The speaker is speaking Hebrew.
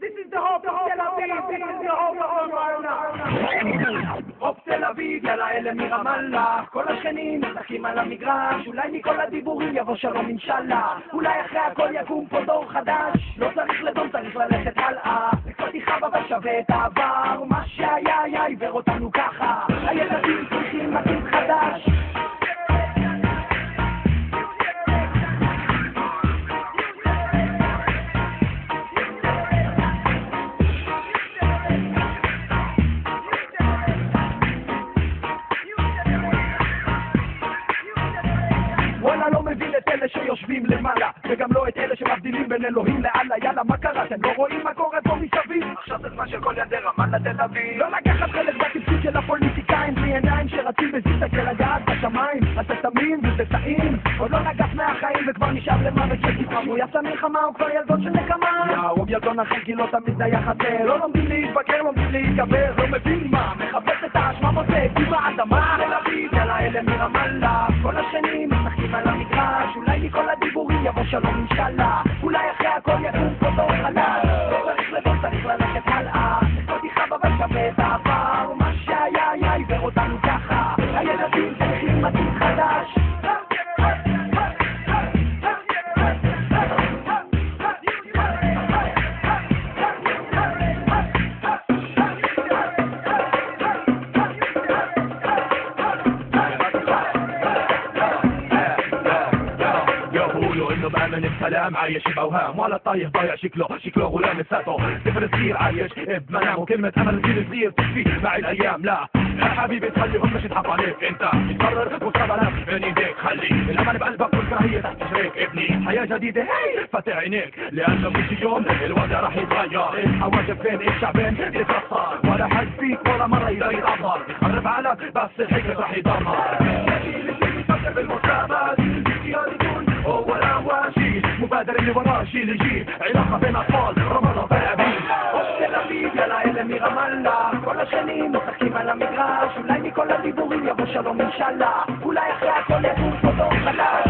This is the hope of Tel Aviv, this is the hope of Ramallah. הופ תל אביב, יאללה אלה מרמאללה. כל השכנים משחקים על המגרש, אולי מכל הדיבורים יבוא שלום אינשאללה. אולי אחרי הכל יקום פה דור חדש. לא צריך לדום, צריך ללכת הלאה. קצת יחב אבל שווה את העבר. מה שהיה עיוור אותנו ככה. הילדים צריכים עתיד חדש. שיושבים למעלה, וגם לא את אלה שמבדילים בין אלוהים לאללה. יאללה, מה קרה? אתם לא רואים מה קורה פה מסביב? עכשיו זה זמן של כל ילדי רמאללה תל אביב. לא לקחת חלק בטיפשות של הפוליטיקאים בלי עיניים שרצים בזיתה כלגעת בשמיים. אתה תמים וזה טעים, עוד לא נגף מהחיים וכבר נשאר למוות שתתרמו. יצא מלחמה הוא כבר ילדון של נקמה. הוא ילדון אחר כי לא תמיד דייה חסר. לא לומדים להתבגר, לומדים להתגבר. לא מבין מה, מחפש את האשמה מוצא עם האדמה. תל אביב, יאללה אלה מרמאללה. כל השנים משחקים על המגרש, אולי מכל הדיבורים יבוא שלום אינשאללה. אולי אחרי הכל יקום פה דור חדש. לא צריך לדון, צריך ללכת הלאה. לא תחב אבל שווה את העבר. מה שהיה עיוור אותנו ככה. הילדים צריכים עתיד חדש. سلام عايش بأوهام ولا طايح ضايع شكله غلام لساته طفل صغير عايش بمنامه كلمة أمل صغير تكفي مع الأيام. لا يا حبيبي تخليهم مش يضحكوا عليك. انت تقرر مستقبلك بين ايديك. خلي الأمل بقلبك والكراهية تحت رجليك. ابني حياة جديدة هي فتح عينيك لأنه مش يوم الوضع راح يتغير. الحواجب فين الشعبين يتكسر ولا حد فيك ولا مرة يتأثر. قرب عليك بس الحكمة راح يدمر. بالمستقبل هو الأول شيء مبادر اللي وراه شيء اللي يجيب علاقة بين أطفال رمضان تلابيب. تل أبيب يلا أלה מרמאללה. כל השנים משחקים על המגרש, אולי מכל הדיבורים יבוא שלום אינשאללה. אולי אחרי הכל יקום פה דור חדש.